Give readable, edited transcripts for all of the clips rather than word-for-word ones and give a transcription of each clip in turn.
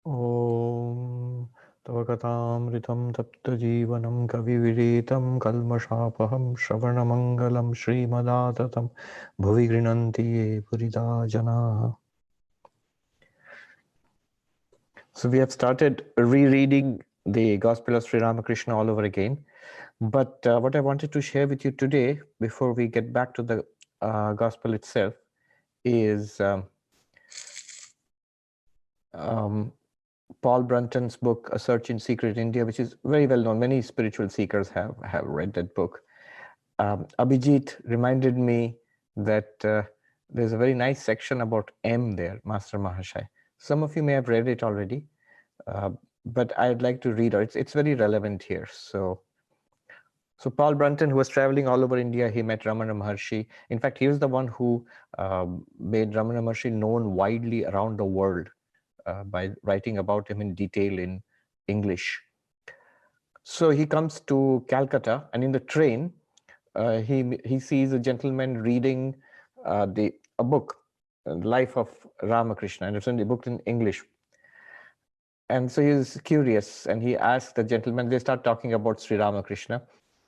Om Tava Kathamritam Tapta Jivanam Kavividitam Kalmashapaham Shravanamangalam Srimadatam Bhuvi Grinanti Ye Purita Jana. So we have started rereading the Gospel of Sri Ramakrishna all over again. But what I wanted to share with you today, before we get back to the Gospel itself, is Paul Brunton's book, A Search in Secret India, which is very well known. Many spiritual seekers have read that book. Abhijit reminded me that there's a very nice section about M there, Master Mahashay. Some of you may have read it already, but I'd like to read it. It's very relevant here. So Paul Brunton, who was traveling all over India, he met Ramana Maharshi. In fact, he was the one who made Ramana Maharshi known widely around the world by writing about him in detail in English. So he comes to Calcutta, and in the train, he sees a gentleman reading a book, Life of Ramakrishna, and it's in the book in English. And so he's curious, and he asks the gentleman. They start talking about Sri Ramakrishna,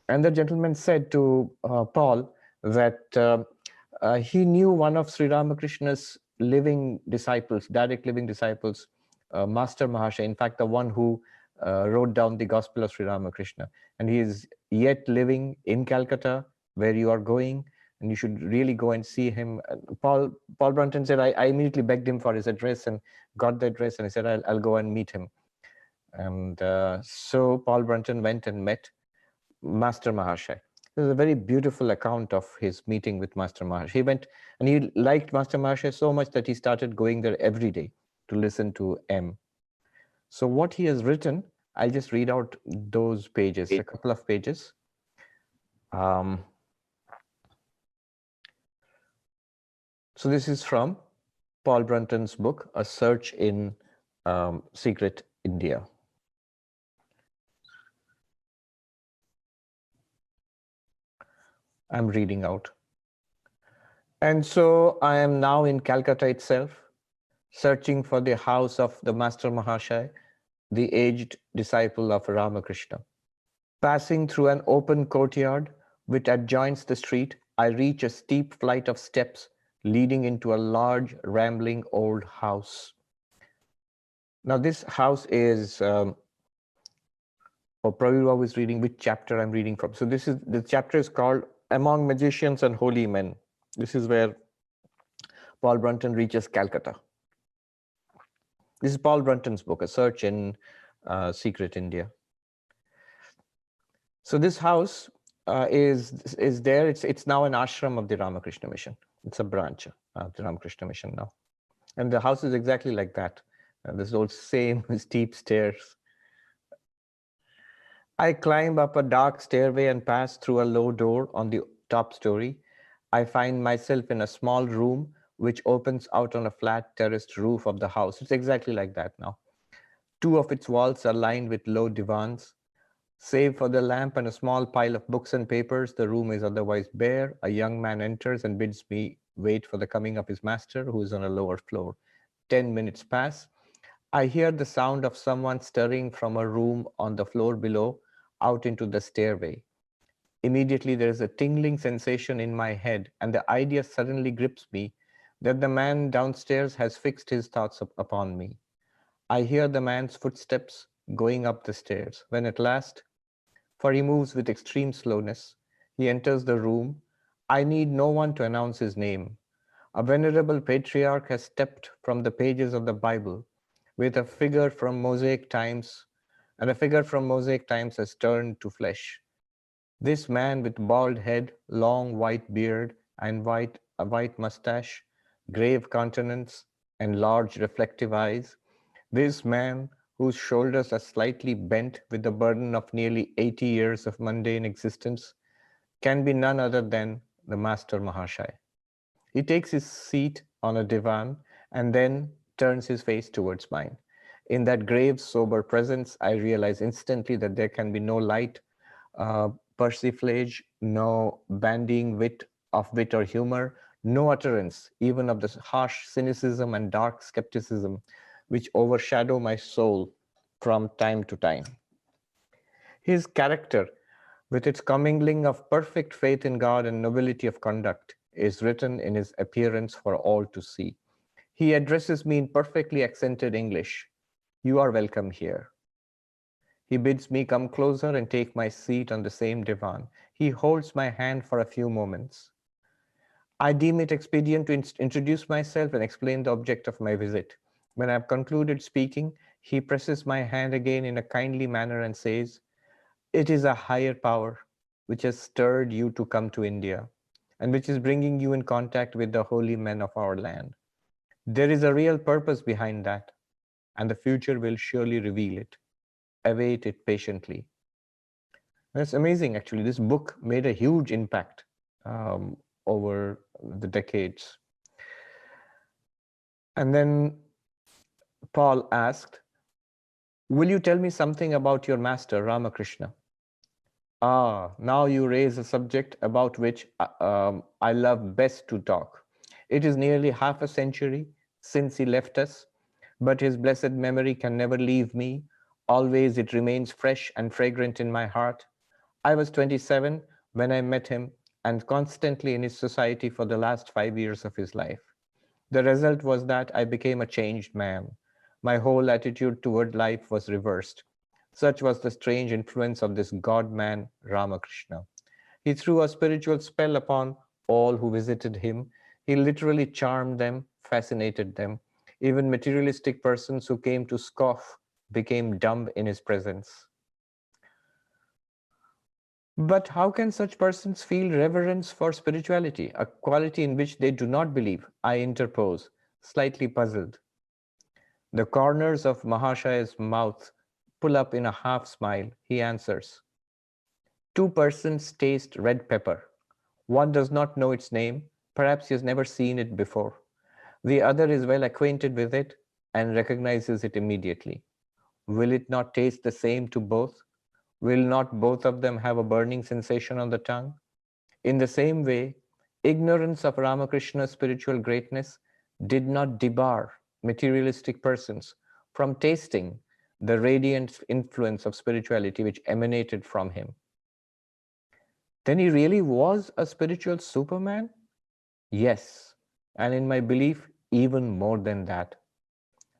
and the gentleman said to Paul that he knew one of Sri Ramakrishna's living disciples, direct living disciples, Master Mahashay, in fact, the one who wrote down the Gospel of Sri Ramakrishna. And he is yet living in Calcutta, where you are going, and you should really go and see him. Paul Brunton said, I immediately begged him for his address and got the address, and I said, I'll go and meet him. And so Paul Brunton went and met Master Mahashay. There's a very beautiful account of his meeting with Master Mahashay. He went and he liked Master Mahashay so much that he started going there every day to listen to M. So what he has written, I'll just read out those pages, a couple of pages. So this is from Paul Brunton's book, A Search in Secret India. I'm reading out. And so I am now in Calcutta itself, searching for the house of the Master Mahashay, the aged disciple of Ramakrishna. Passing through an open courtyard which adjoins the street, I reach a steep flight of steps leading into a large, rambling old house. Now this house is, Prabhupada is reading which chapter I'm reading from. So the chapter is called Among Magicians and Holy Men. This is where Paul Brunton reaches Calcutta. This is Paul Brunton's book, A Search in Secret India. So this house is there. It's now an ashram of the Ramakrishna Mission. It's a branch of the Ramakrishna Mission now. And the house is exactly like that. This old same steep stairs. I climb up a dark stairway and pass through a low door on the top story. I find myself in a small room which opens out on a flat terraced roof of the house. It's exactly like that now. Two of its walls are lined with low divans. Save for the lamp and a small pile of books and papers, the room is otherwise bare. A young man enters and bids me wait for the coming of his master, who is on a lower floor. 10 minutes pass. I hear the sound of someone stirring from a room on the floor below out into the stairway. Immediately there is a tingling sensation in my head, and the idea suddenly grips me that the man downstairs has fixed his thoughts upon me. I hear the man's footsteps going up the stairs, when at last, for he moves with extreme slowness, he enters the room. I need no one to announce his name. A venerable patriarch has stepped from the pages of the Bible with a figure from Mosaic times, and a figure from Mosaic times has turned to flesh. This man with bald head, long white beard, and a white mustache, grave countenance, and large reflective eyes, this man whose shoulders are slightly bent with the burden of nearly 80 years of mundane existence, can be none other than the Master Mahashay. He takes his seat on a divan and then turns his face towards mine. In that grave, sober presence, I realize instantly that there can be no light, persiflage, no bandying wit or humor, no utterance, even of the harsh cynicism and dark skepticism, which overshadow my soul from time to time. His character, with its commingling of perfect faith in God and nobility of conduct, is written in his appearance for all to see. He addresses me in perfectly accented English. You are welcome here. He bids me come closer and take my seat on the same divan. He holds my hand for a few moments. I deem it expedient to introduce myself and explain the object of my visit. When I have concluded speaking, he presses my hand again in a kindly manner and says, "It is a higher power which has stirred you to come to India and which is bringing you in contact with the holy men of our land. There is a real purpose behind that, and the future will surely reveal it. Await it patiently." That's amazing, actually. This book made a huge impact over the decades. And then Paul asked, "Will you tell me something about your master, Ramakrishna?" Ah, now you raise a subject about which I love best to talk. It is nearly half a century since he left us, but his blessed memory can never leave me. Always it remains fresh and fragrant in my heart. I was 27 when I met him and constantly in his society for the last 5 years of his life. The result was that I became a changed man. My whole attitude toward life was reversed. Such was the strange influence of this God-man, Ramakrishna. He threw a spiritual spell upon all who visited him. He literally charmed them, fascinated them. Even materialistic persons who came to scoff became dumb in his presence. But how can such persons feel reverence for spirituality, a quality in which they do not believe? I interpose, slightly puzzled. The corners of Mahashay's mouth pull up in a half smile. He answers, "Two persons taste red pepper. One does not know its name, perhaps he has never seen it before. The other is well acquainted with it and recognizes it immediately. Will it not taste the same to both? Will not both of them have a burning sensation on the tongue? In the same way, ignorance of Ramakrishna's spiritual greatness did not debar materialistic persons from tasting the radiant influence of spirituality which emanated from him." Then he really was a spiritual superman? Yes, and in my belief, even more than that.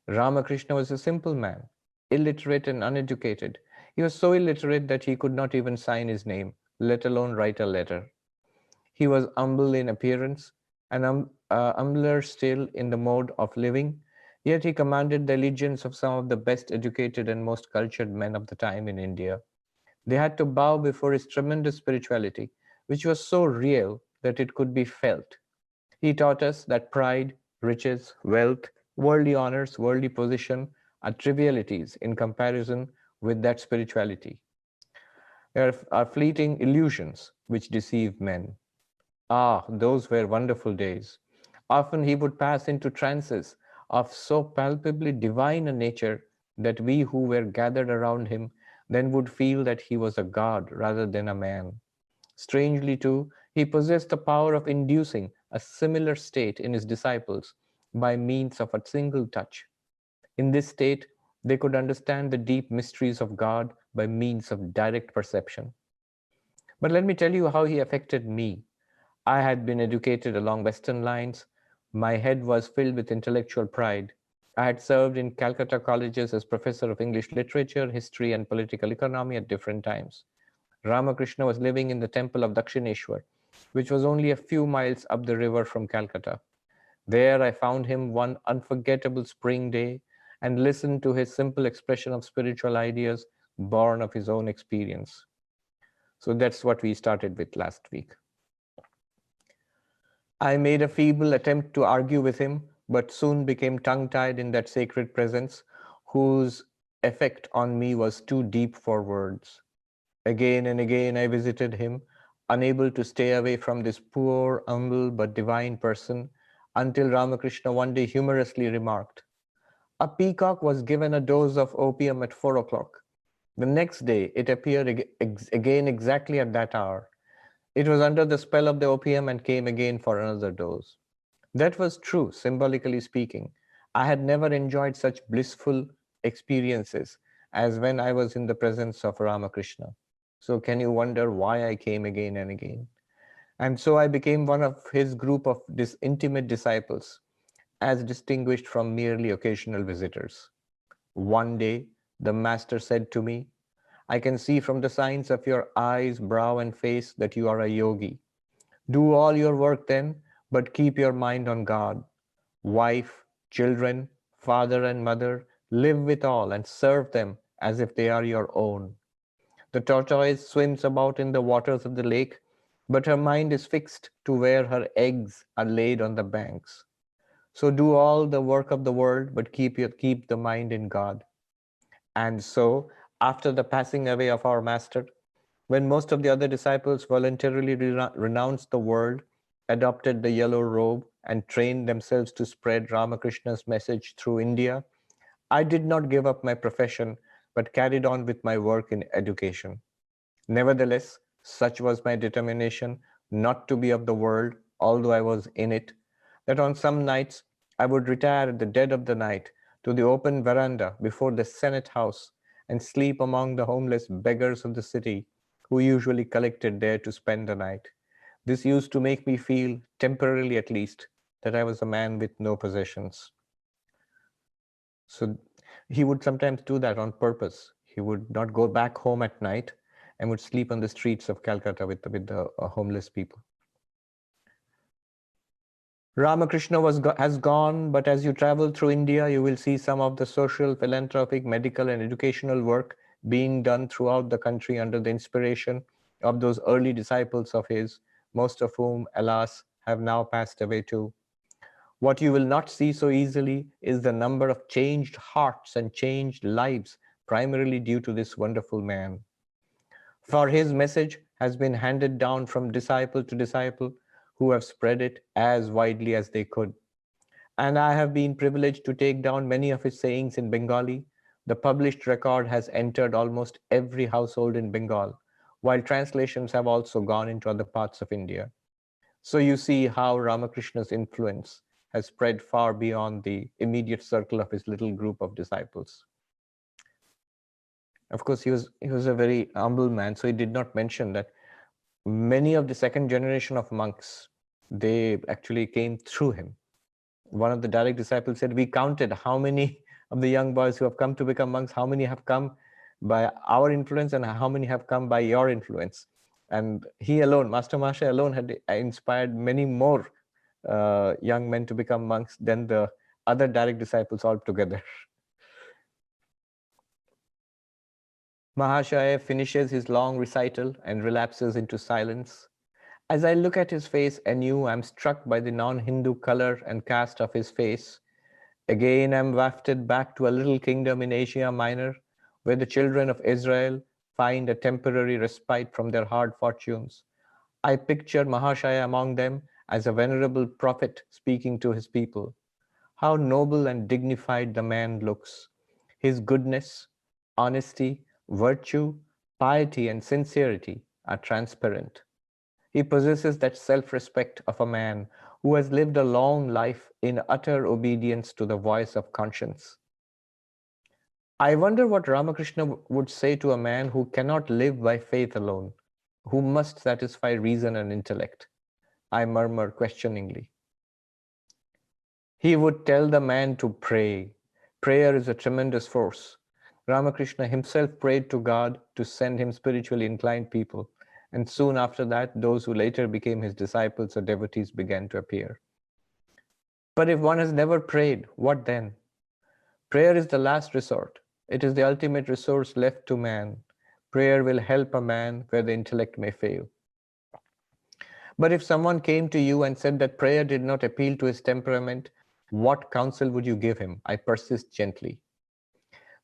Ramakrishna was a simple man, illiterate and uneducated. He was so illiterate that he could not even sign his name, let alone write a letter. He was humble in appearance and humbler still in the mode of living, yet he commanded the allegiance of some of the best educated and most cultured men of the time in India. They had to bow before his tremendous spirituality, which was so real that it could be felt. He taught us that pride, riches, wealth, worldly honors, worldly position are trivialities in comparison with that spirituality. They are fleeting illusions which deceive men. Ah, those were wonderful days. Often he would pass into trances of so palpably divine a nature that we who were gathered around him then would feel that he was a god rather than a man. Strangely, too, he possessed the power of inducing a similar state in his disciples by means of a single touch. In this state, they could understand the deep mysteries of God by means of direct perception. But let me tell you how he affected me. I had been educated along Western lines. My head was filled with intellectual pride. I had served in Calcutta colleges as professor of English literature, history, and political economy at different times. Ramakrishna was living in the temple of Dakshineshwar, which was only a few miles up the river from Calcutta. There I found him one unforgettable spring day and listened to his simple expression of spiritual ideas born of his own experience. So that's what we started with last week. I made a feeble attempt to argue with him, but soon became tongue-tied in that sacred presence, whose effect on me was too deep for words. Again and again I visited him, unable to stay away from this poor, humble, but divine person, until Ramakrishna one day humorously remarked, "A peacock was given a dose of opium at 4 o'clock. The next day it appeared again exactly at that hour. It was under the spell of the opium and came again for another dose." That was true, symbolically speaking. I had never enjoyed such blissful experiences as when I was in the presence of Ramakrishna. So can you wonder why I came again and again? And so I became one of his group of intimate disciples, as distinguished from merely occasional visitors. One day, the master said to me, I can see from the signs of your eyes, brow, and face that you are a yogi. Do all your work then, but keep your mind on God. Wife, children, father, and mother, live with all and serve them as if they are your own. The tortoise swims about in the waters of the lake, but her mind is fixed to where her eggs are laid on the banks. So do all the work of the world, but keep the mind in God. And so, after the passing away of our master, when most of the other disciples voluntarily renounced the world, adopted the yellow robe, and trained themselves to spread Ramakrishna's message through India, I did not give up my profession, but carried on with my work in education. Nevertheless, such was my determination not to be of the world, although I was in it, that on some nights I would retire at the dead of the night to the open veranda before the Senate House and sleep among the homeless beggars of the city who usually collected there to spend the night. This used to make me feel, temporarily at least, that I was a man with no possessions. So he would sometimes do that on purpose. He would not go back home at night and would sleep on the streets of Calcutta with the homeless people. Ramakrishna has gone, but as you travel through India, you will see some of the social, philanthropic, medical, and educational work being done throughout the country under the inspiration of those early disciples of his, most of whom, alas, have now passed away too. What you will not see so easily is the number of changed hearts and changed lives, primarily due to this wonderful man. For his message has been handed down from disciple to disciple, who have spread it as widely as they could. And I have been privileged to take down many of his sayings in Bengali. The published record has entered almost every household in Bengal, while translations have also gone into other parts of India. So you see how Ramakrishna's influence has spread far beyond the immediate circle of his little group of disciples. Of course, he was a very humble man, so he did not mention that many of the second generation of monks, they actually came through him. One of the direct disciples said, we counted how many of the young boys who have come to become monks, how many have come by our influence and how many have come by your influence. And he alone, Master Mahashay alone, had inspired many more young men to become monks than the other direct disciples altogether. Mahashay finishes his long recital and relapses into silence. As I look at his face anew, I'm struck by the non-Hindu color and cast of his face. Again, I'm wafted back to a little kingdom in Asia Minor, where the children of Israel find a temporary respite from their hard fortunes. I picture Mahashay among them as a venerable prophet speaking to his people. How noble and dignified the man looks. His goodness, honesty, virtue, piety, and sincerity are transparent. He possesses that self-respect of a man who has lived a long life in utter obedience to the voice of conscience. I wonder what Ramakrishna would say to a man who cannot live by faith alone, who must satisfy reason and intellect. I murmur questioningly. He would tell the man to pray. Prayer is a tremendous force. Ramakrishna himself prayed to God to send him spiritually inclined people. And soon after that, those who later became his disciples or devotees began to appear. But if one has never prayed, what then? Prayer is the last resort. It is the ultimate resource left to man. Prayer will help a man where the intellect may fail. But if someone came to you and said that prayer did not appeal to his temperament, what counsel would you give him? I persist gently.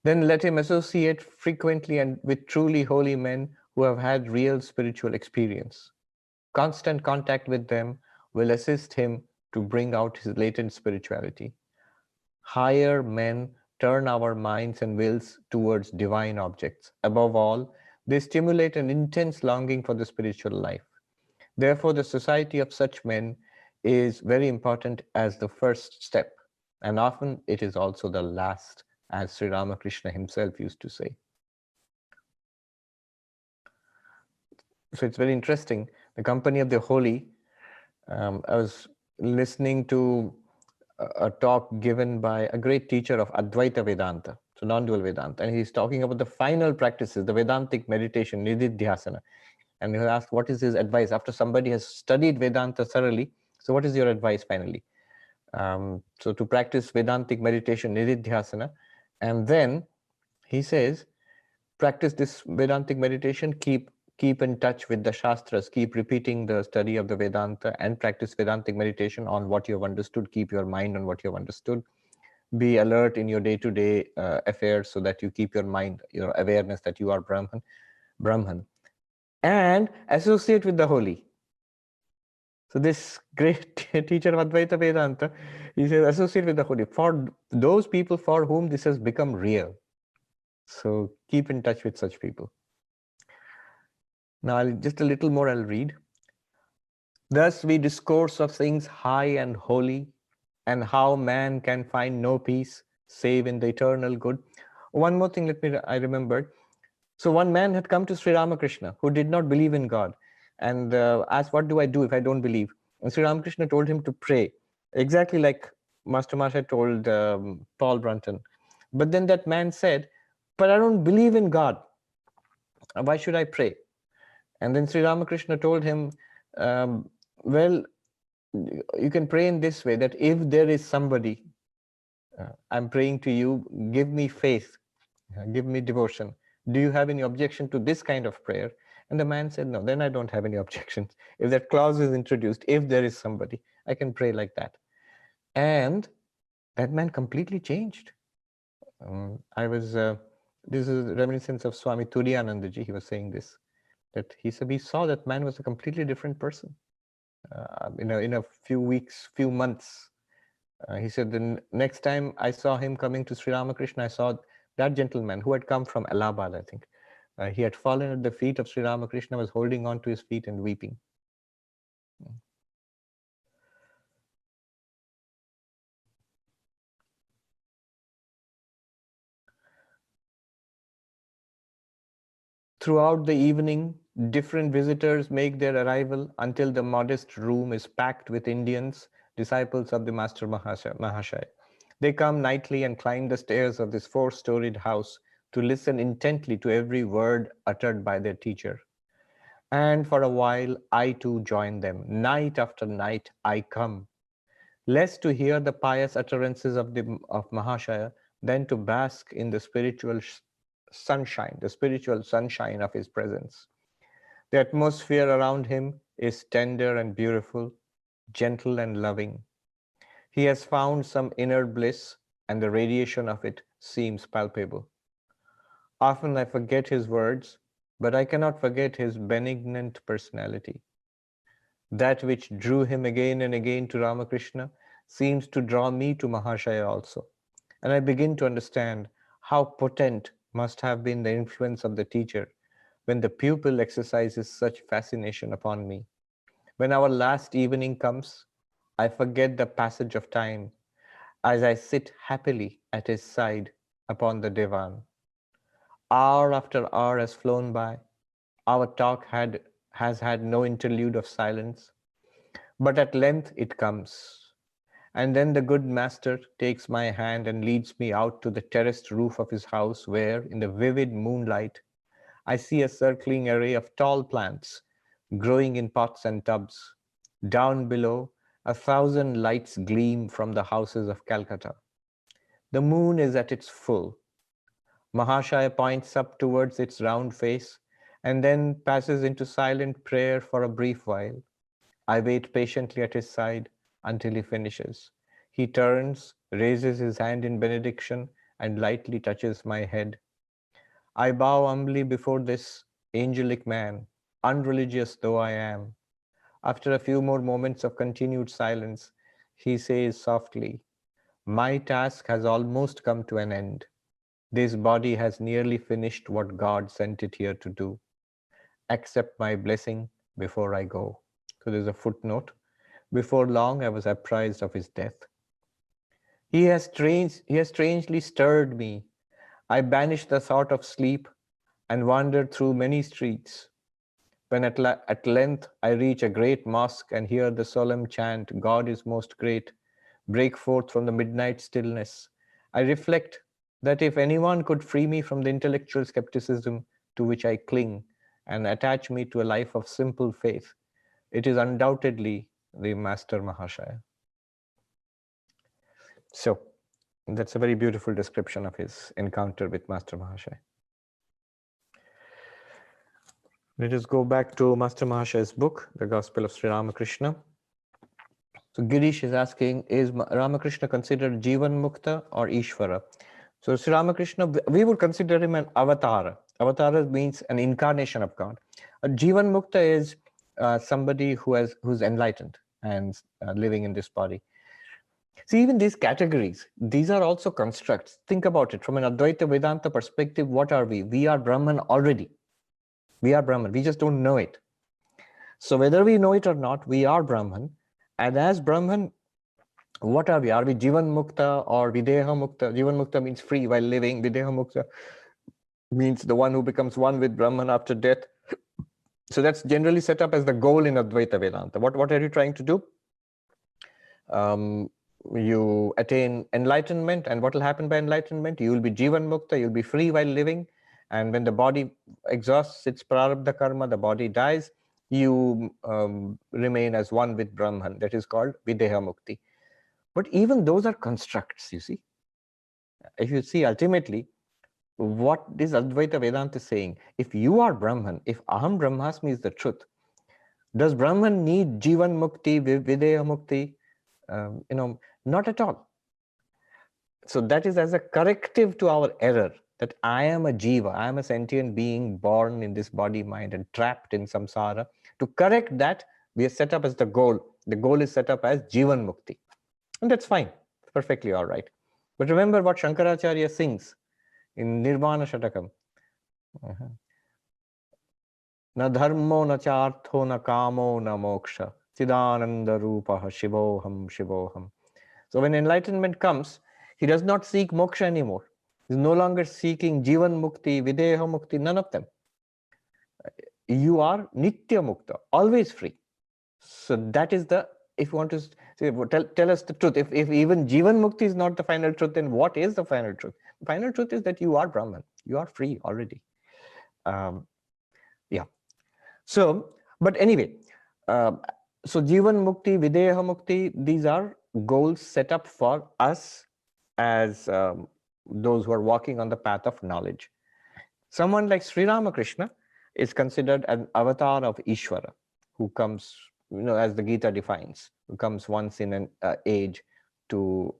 Then let him associate frequently and with truly holy men who have had real spiritual experience. Constant contact with them will assist him to bring out his latent spirituality. Higher men turn our minds and wills towards divine objects. Above all, they stimulate an intense longing for the spiritual life. Therefore, the society of such men is very important as the first step And often it is also the last, as Sri Ramakrishna himself used to say. So it's very interesting. The company of the holy. I was listening to a talk given by a great teacher of Advaita Vedanta, so non-dual Vedanta, and he's talking about the final practices, the Vedantic meditation, Nididhyasana. And he was asked, what is his advice after somebody has studied Vedanta thoroughly? So what is your advice finally? So to practice Vedantic meditation, Nididhyasana, and then he says, practice this Vedantic meditation, keep in touch with the Shastras, keep repeating the study of the Vedanta, and practice Vedantic meditation on what you have understood, keep your mind on what you have understood. Be alert in your day-to-day affairs so that you keep your mind, your awareness that you are Brahman. And associate with the holy. So this great teacher of Advaita Vedanta, he says, associate with the holy. For those people for whom this has become real. So keep in touch with such people. Now, just a little more I'll read. Thus we discourse of things high and holy, and how man can find no peace save in the eternal good. One more thing I remembered. So one man had come to Sri Ramakrishna who did not believe in God and asked, what do I do if I don't believe? And Sri Ramakrishna told him to pray, exactly like Master Mahashay told Paul Brunton. But then that man said, but I don't believe in God. Why should I pray? And then Sri Ramakrishna told him, well, you can pray in this way, that if there is somebody, I'm praying to you, give me faith, give me devotion. Do you have any objection to this kind of prayer? And the man said, no, then I don't have any objections. If that clause is introduced, if there is somebody, I can pray like that. And that man completely changed. This is reminiscence of Swami Turiyanandaji. He was saying this, that he said he saw that man was a completely different person. In a few weeks, few months, he said the next time I saw him coming to Sri Ramakrishna, I saw that gentleman who had come from Allahabad, I think. He had fallen at the feet of Sri Ramakrishna, was holding on to his feet and weeping. Throughout the evening, different visitors make their arrival until the modest room is packed with Indians, disciples of the Master Mahashay. They come nightly and climb the stairs of this four-storied house to listen intently to every word uttered by their teacher. And for a while, I too join them. Night after night, I come, less to hear the pious utterances of Mahashaya than to bask in the spiritual sunshine of his presence. The atmosphere around him is tender and beautiful, gentle and loving. He has found some inner bliss, and the radiation of it seems palpable. Often I forget his words, but I cannot forget his benignant personality. That which drew him again and again to Ramakrishna seems to draw me to Mahashaya also. And I begin to understand how potent must have been the influence of the teacher when the pupil exercises such fascination upon me. When our last evening comes, I forget the passage of time as I sit happily at his side upon the divan. Hour after hour has flown by. Our talk has had no interlude of silence, but at length it comes. And then the good master takes my hand and leads me out to the terraced roof of his house where, in the vivid moonlight, I see a circling array of tall plants growing in pots and tubs. Down below, 1,000 lights gleam from the houses of Calcutta. The moon is at its full. Mahashaya points up towards its round face and then passes into silent prayer for a brief while. I wait patiently at his side until he finishes. He turns, raises his hand in benediction, and lightly touches my head. I bow humbly before this angelic man, unreligious though I am. After a few more moments of continued silence, he says softly, my task has almost come to an end. This body has nearly finished what God sent it here to do. Accept my blessing before I go. So there's a footnote. Before long, I was apprised of his death. He has strangely stirred me. I banished the thought of sleep and wandered through many streets. When at length I reach a great mosque and hear the solemn chant, God is most great, break forth from the midnight stillness, I reflect that if anyone could free me from the intellectual skepticism to which I cling and attach me to a life of simple faith, it is undoubtedly the Master Mahashay. So that's a very beautiful description of his encounter with Master Mahashay. Let us go back to Master Mahashay's book, The Gospel of Sri Ramakrishna. So Girish is asking, is Ramakrishna considered Jivan Mukta or Ishvara? So Sri Ramakrishna, we would consider him an avatara. Avatara means an incarnation of God. A Jivan Mukta is somebody who's enlightened and living in this body. See, even these categories, these are also constructs. Think about it from an Advaita Vedanta perspective. What are we? We are Brahman already. We are Brahman. We just don't know it. So whether we know it or not, we are Brahman. And as Brahman, what are we? Are we Jivan Mukta or Videha Mukta? Jivan Mukta means free while living. Videha Mukta means the one who becomes one with Brahman after death. So that's generally set up as the goal in Advaita Vedanta. What are you trying to do? You attain enlightenment, and what will happen by enlightenment? You will be Jivan Mukta, you'll be free while living, and when the body exhausts its prarabdha karma, the body dies, you remain as one with Brahman. That is called Videha Mukti. But even those are constructs, you see. If you see ultimately, what this Advaita Vedanta is saying, if you are Brahman, if Aham Brahmasmi is the truth, does Brahman need Jivan Mukti, Videha Mukti? Not at all. So that is as a corrective to our error that I am a jiva, I am a sentient being born in this body, mind and trapped in samsara. To correct that, we are set up as the goal. The goal is set up as Jivan Mukti. And that's fine, perfectly all right. But remember what Shankaracharya sings in Nirvana Shatakam. Na dharmo na chartho na kamo na moksha chidananda rupaha shivoham shivoham. So when enlightenment comes, he does not seek moksha anymore. He's no longer seeking Jivan Mukti, Videha Mukti, none of them. You are Nitya Mukta, always free. So that is the, if you want to say, tell us the truth. If even Jivan Mukti is not the final truth, then what is the final truth? The final truth is that you are Brahman. You are free already. Yeah. So, but anyway, so Jivan Mukti, Videha Mukti, these are goals set up for us as those who are walking on the path of knowledge. Someone like Sri Ramakrishna is considered an avatar of Ishvara, who comes, as the Gita defines, who comes once in an age to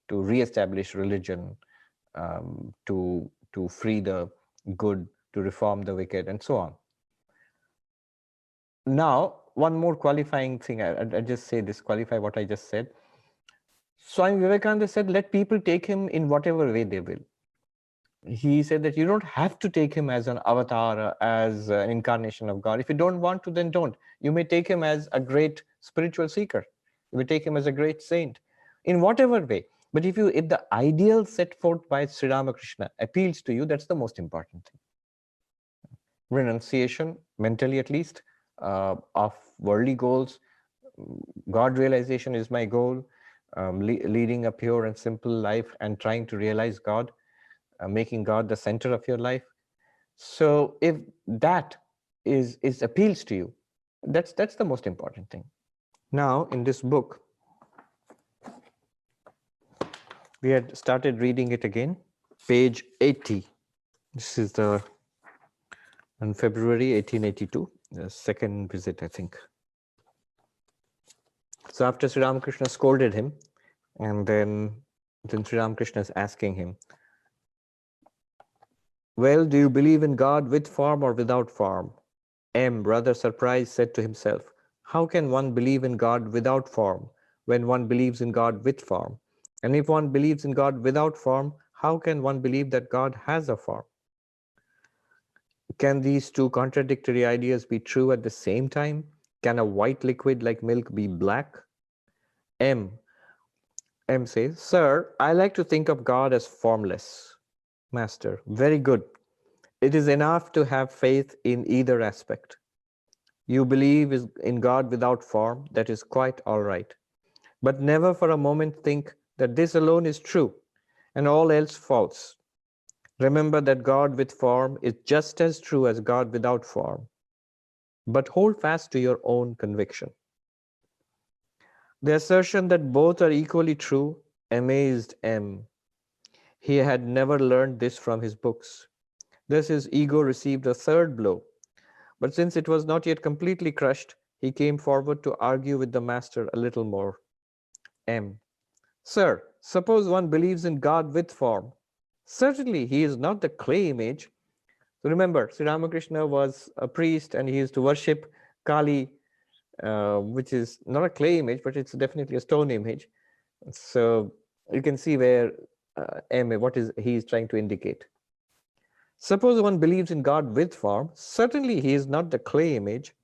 re-establish religion, to free the good, to reform the wicked, and so on. Now, one more qualifying thing, I just say this, qualify what I just said. Swami Vivekananda said, let people take him in whatever way they will. He said that you don't have to take him as an avatar, as an incarnation of God. If you don't want to, then don't. You may take him as a great spiritual seeker. You may take him as a great saint, in whatever way. But if the ideal set forth by Sri Ramakrishna appeals to you, that's the most important thing. Renunciation, mentally at least, of worldly goals. God realization is my goal. Leading a pure and simple life and trying to realize God, making God the center of your life. So if that is appeals to you, that's the most important thing. Now in this book, we had started reading it again, page 80. This is on February 1882, the second visit, I think. So after Sri Ramakrishna scolded him, and then Sri Ramakrishna is asking him, well, do you believe in God with form or without form? M, rather surprised, said to himself, how can one believe in God without form when one believes in God with form? And if one believes in God without form, how can one believe that God has a form? Can these two contradictory ideas be true at the same time? Can a white liquid like milk be black? M, M says, Sir, I like to think of God as formless. Master, very good. It is enough to have faith in either aspect. You believe in God without form, that is quite all right. But never for a moment think that this alone is true and all else false. Remember that God with form is just as true as God without form. But hold fast to your own conviction. The assertion that both are equally true amazed M. He had never learned this from his books. Thus his ego received a third blow. But since it was not yet completely crushed, he came forward to argue with the master a little more. M. Sir, suppose one believes in God with form. Certainly he is not the clay image. So remember, Sri Ramakrishna was a priest and he used to worship Kali, which is not a clay image, but it's definitely a stone image. So you can see where what is he is trying to indicate. Suppose one believes in God with form, certainly he is not the clay image.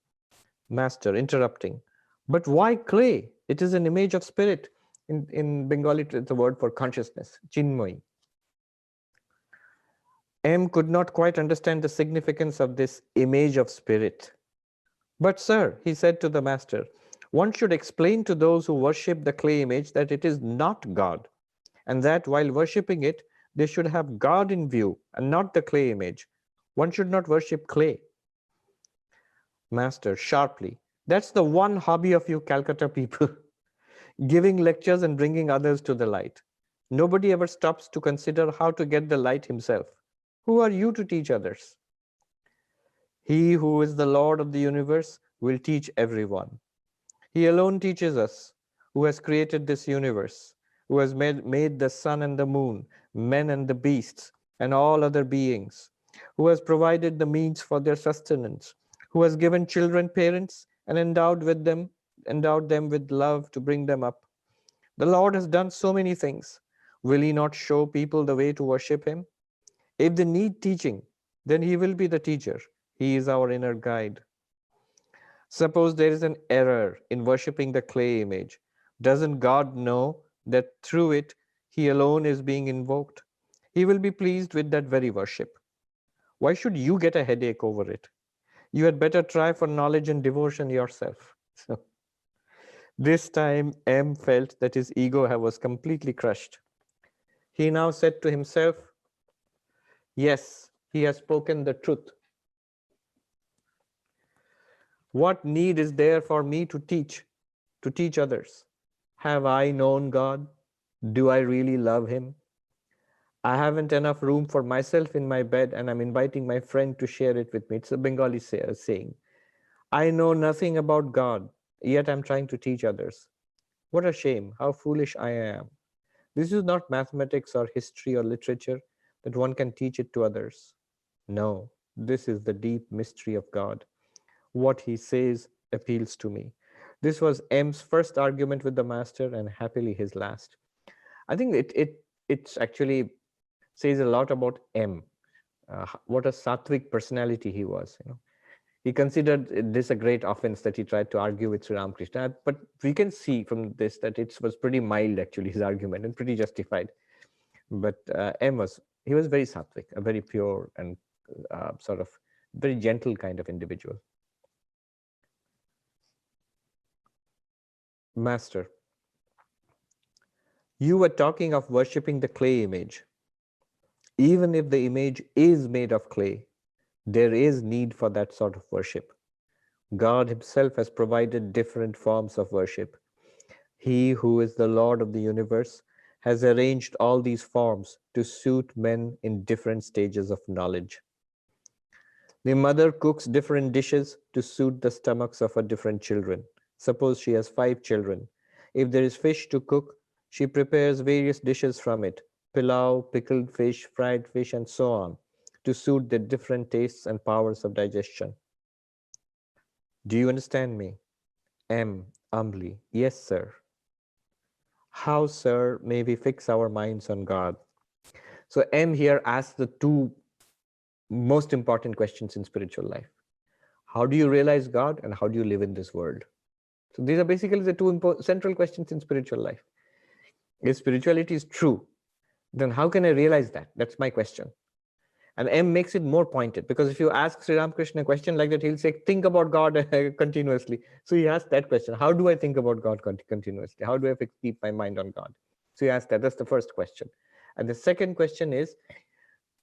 Master, interrupting. But why clay? It is an image of spirit. In Bengali, it's a word for consciousness, chinmoy. M could not quite understand the significance of this image of spirit. But sir, he said to the master, one should explain to those who worship the clay image that it is not God, and that while worshipping it, they should have God in view and not the clay image. One should not worship clay. Master, sharply, that's the one hobby of you Calcutta people, giving lectures and bringing others to the light. Nobody ever stops to consider how to get the light himself. Who are you to teach others? He who is the Lord of the universe will teach everyone. He alone teaches us, who has created this universe, who has made the sun and the moon, men and the beasts, and all other beings, who has provided the means for their sustenance, who has given children parents and endowed them with love to bring them up. The Lord has done so many things. Will he not show people the way to worship him? If they need teaching, then he will be the teacher. He is our inner guide. Suppose there is an error in worshipping the clay image. Doesn't God know that through it, he alone is being invoked? He will be pleased with that very worship. Why should you get a headache over it? You had better try for knowledge and devotion yourself. So, this time, M felt that his ego was completely crushed. He now said to himself, yes, he has spoken the truth. What need is there for me to teach others? Have I known God? Do I really love him? I haven't enough room for myself in my bed and I'm inviting my friend to share it with me. It's a Bengali saying. I know nothing about God, yet I'm trying to teach others. What a shame, how foolish I am. This is not mathematics or history or literature that one can teach it to others. No, this is the deep mystery of God. What he says appeals to me. This was M's first argument with the master and happily his last. I think it actually says a lot about M. What a sattvic personality he was. He considered this a great offense that he tried to argue with Sri Ramakrishna. But we can see from this that it was pretty mild, actually, his argument, and pretty justified. But he was very sattvic, a very pure and sort of very gentle kind of individual. Master, you were talking of worshipping the clay image. Even if the image is made of clay, there is need for that sort of worship. God himself has provided different forms of worship. He who is the Lord of the universe has arranged all these forms to suit men in different stages of knowledge. The mother cooks different dishes to suit the stomachs of her different children. Suppose she has 5 children. If there is fish to cook, she prepares various dishes from it, pilau, pickled fish, fried fish, and so on, to suit the different tastes and powers of digestion. Do you understand me? M. Humbly. Yes, sir. How, sir, may we fix our minds on God? So M here asks the 2 most important questions in spiritual life. How do you realize God and how do you live in this world? So these are basically the 2 central questions in spiritual life. If spirituality is true, then how can I realize that? That's my question. And M makes it more pointed, because if you ask Sri Ramakrishna a question like that, he'll say, think about God continuously. So he asks that question, how do I think about God continuously? How do I keep my mind on God? So he asks that. That's the first question. And the second question is,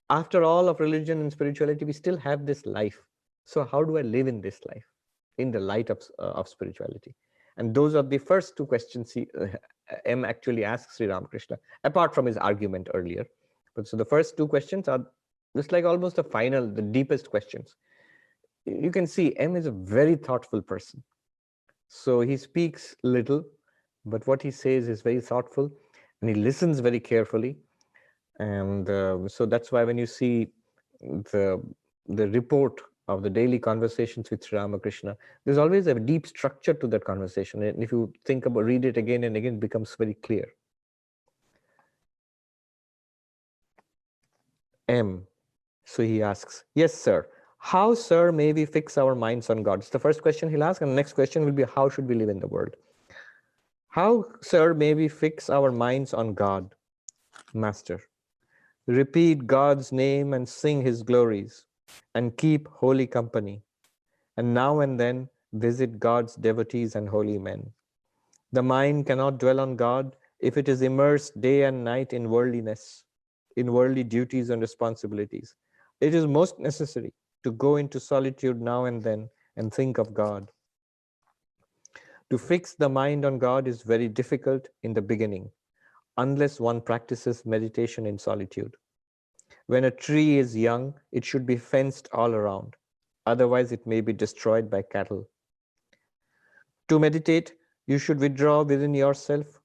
after all of religion and spirituality, we still have this life. So how do I live in this life in the light of spirituality? And those are the first two questions M actually asks Sri Ramakrishna, apart from his argument earlier. But so the first two questions are just like almost the final, the deepest questions. You can see M is a very thoughtful person. So he speaks little, but what he says is very thoughtful, and he listens very carefully. And so that's why when you see the report of the daily conversations with Sri Ramakrishna, there's always a deep structure to that conversation. And if you think about, read it again and again, it becomes very clear. M. So he asks, yes, sir. How, sir, may we fix our minds on God? It's the first question he'll ask, and the next question will be, how should we live in the world? How, sir, may we fix our minds on God? Master. Repeat God's name and sing his glories, and keep holy company, and now and then visit God's devotees and holy men. The mind cannot dwell on God if it is immersed day and night in worldliness, in worldly duties and responsibilities. It is most necessary to go into solitude now and then and think of God. To fix the mind on God is very difficult in the beginning, unless one practices meditation in solitude. When a tree is young, it should be fenced all around. Otherwise, it may be destroyed by cattle. To meditate, you should withdraw within yourself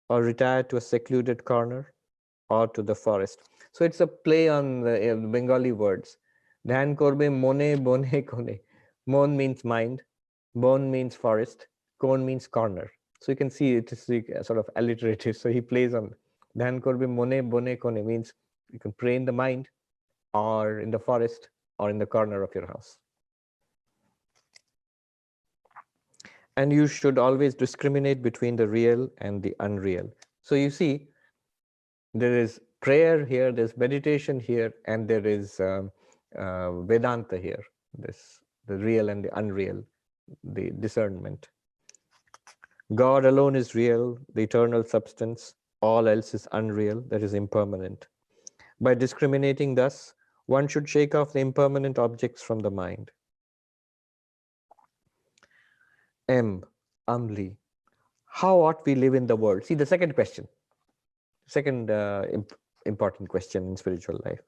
or retire to a secluded corner or to the forest. So it's a play on the Bengali words. Dhyan korbe mone bone kone. Mon means mind, bon means forest, kon means corner. So you can see it is sort of alliterative. So he plays on dhyan korbe mone bone kone, means you can pray in the mind or in the forest or in the corner of your house. And you should always discriminate between the real and the unreal. So you see, there is prayer here, there's meditation here, and there is Vedanta here, the real and the unreal, the discernment. God alone is real, the eternal substance. All else is unreal, that is impermanent. By discriminating thus, one should shake off the impermanent objects from the mind. M. Humbly. How ought we live in the world? See the second question. Second important question in spiritual life.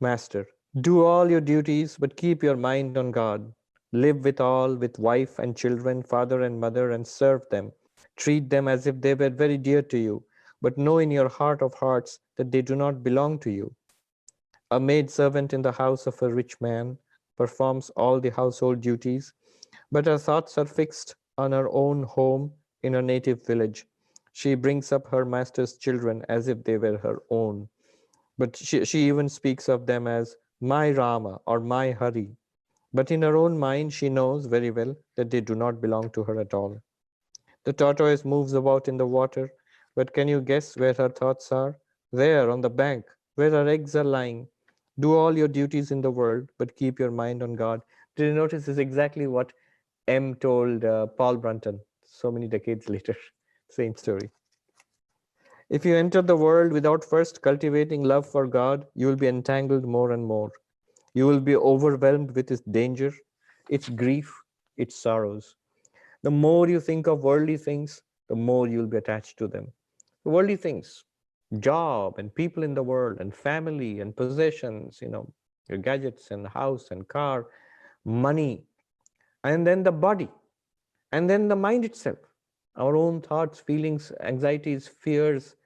Master, do all your duties, but keep your mind on God. Live with all, with wife and children, father and mother, and serve them. Treat them as if they were very dear to you, but know in your heart of hearts that they do not belong to you. A maid servant in the house of a rich man performs all the household duties, but her thoughts are fixed on her own home in her native village. She brings up her master's children as if they were her own. But she even speaks of them as my Rama or my Hari. But in her own mind, she knows very well that they do not belong to her at all. The tortoise moves about in the water, but can you guess where her thoughts are? There, on the bank, where her eggs are lying. Do all your duties in the world, but keep your mind on God. Did you notice this is exactly what M told Paul Brunton so many decades later? Same story. If you enter the world without first cultivating love for God, you will be entangled more and more. You will be overwhelmed with its danger, its grief, its sorrows. The more you think of worldly things, the more you will be attached to them. The worldly things, job and people in the world and family and possessions, your gadgets and house and car, money, and then the body, and then the mind itself, our own thoughts, feelings, anxieties, fears.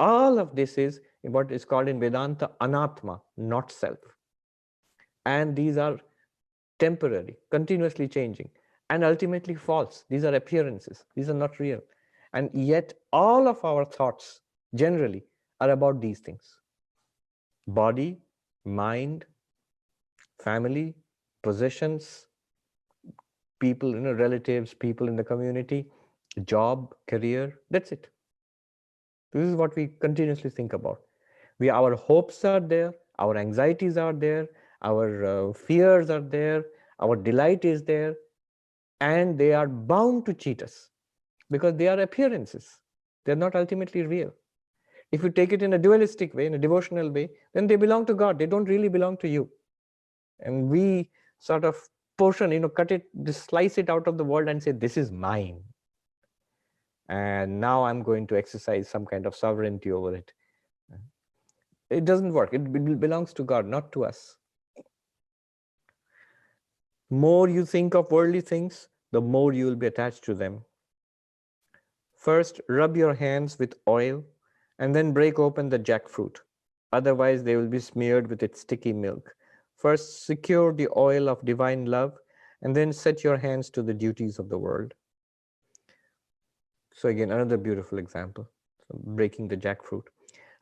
All of this is what is called in Vedanta anatma, not self. And these are temporary, continuously changing, and ultimately false. These are appearances. These are not real. And yet all of our thoughts generally are about these things: body, mind, family, possessions, people, relatives, people in the community, job, career. That's it. This is what we continuously think about. Our hopes are there, our anxieties are there, our fears are there, our delight is there, and they are bound to cheat us because they are appearances. They're not ultimately real. If you take it in a dualistic way, in a devotional way, then they belong to God. They don't really belong to you. And we sort of portion, cut it, slice it out of the world and say, this is mine. And now I'm going to exercise some kind of sovereignty over it. It doesn't work. It belongs to God, not to us. More you think of worldly things, the more you will be attached to them. First, rub your hands with oil and then break open the jackfruit. Otherwise, they will be smeared with its sticky milk. First, secure the oil of divine love and then set your hands to the duties of the world. So again, another beautiful example, breaking the jackfruit.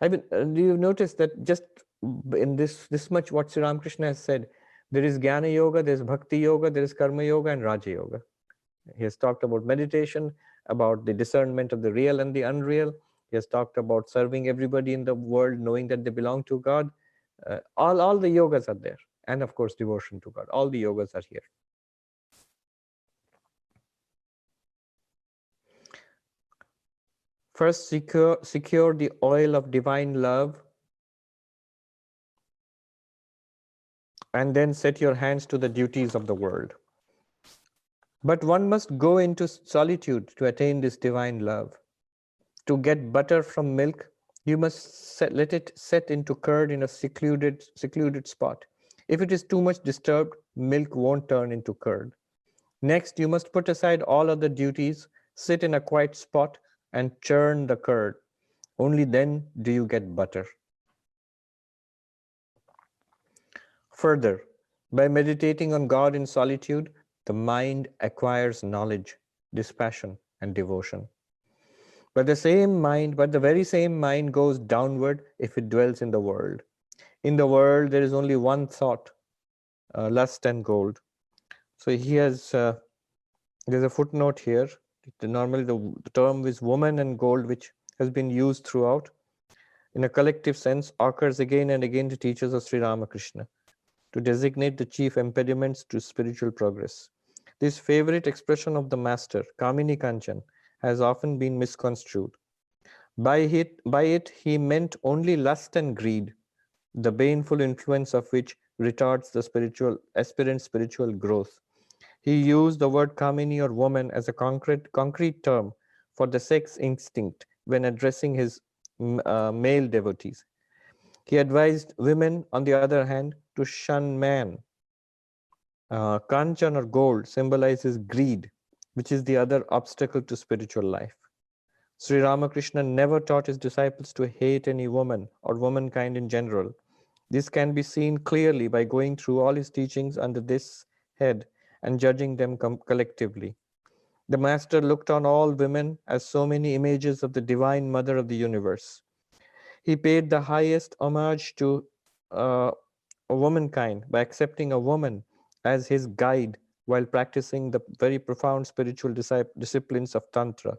Do you notice that just in this much what Sri Ramakrishna has said, there is Jnana Yoga, there is Bhakti Yoga, there is Karma Yoga and Raja Yoga. He has talked about meditation, about the discernment of the real and the unreal. He has talked about serving everybody in the world, knowing that they belong to God. All the yogas are there. And of course, devotion to God. All the yogas are here. First, secure the oil of divine love, and then set your hands to the duties of the world. But one must go into solitude to attain this divine love. To get butter from milk, you must let it set into curd in a secluded spot. If it is too much disturbed, milk won't turn into curd. Next, you must put aside all other duties, sit in a quiet spot, and churn the curd. Only then do you get butter. Further, by meditating on God in solitude, the mind acquires knowledge, dispassion, and devotion. But the very same mind goes downward if it dwells in the world. In the world, there is only one thought, lust and gold. So there's a footnote here. Normally the term is woman and gold, which has been used throughout, in a collective sense, occurs again and again to teachers of Sri Ramakrishna, to designate the chief impediments to spiritual progress. This favorite expression of the master, Kamini Kanchan, has often been misconstrued. By it, he meant only lust and greed, the baneful influence of which retards the aspirant's spiritual growth. He used the word Kamini or woman as a concrete term for the sex instinct when addressing his male devotees. He advised women, on the other hand, to shun man. Kanchan or gold symbolizes greed, which is the other obstacle to spiritual life. Sri Ramakrishna never taught his disciples to hate any woman or womankind in general. This can be seen clearly by going through all his teachings under this head and judging them collectively. The Master looked on all women as so many images of the Divine Mother of the universe. He paid the highest homage to womankind by accepting a woman as his guide while practicing the very profound spiritual disciplines of Tantra.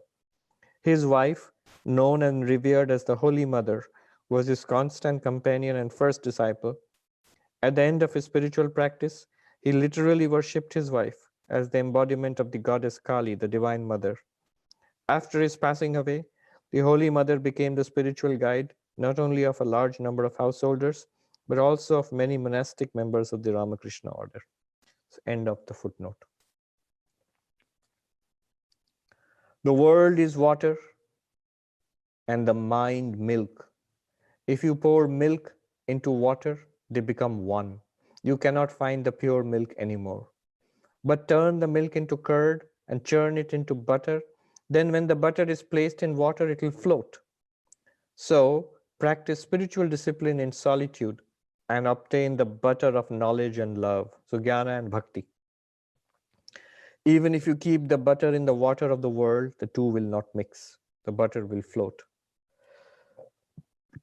His wife, known and revered as the Holy Mother, was his constant companion and first disciple. At the end of his spiritual practice, he literally worshipped his wife as the embodiment of the goddess Kali, the Divine Mother. After his passing away, the Holy Mother became the spiritual guide not only of a large number of householders, but also of many monastic members of the Ramakrishna order. End of the footnote. The world is water and the mind milk. If you pour milk into water, they become one. You cannot find the pure milk anymore. But turn the milk into curd and churn it into butter. Then when the butter is placed in water, it will float. So practice spiritual discipline in solitude and obtain the butter of knowledge and love. So jnana and bhakti. Even if you keep the butter in the water of the world, the two will not mix. The butter will float.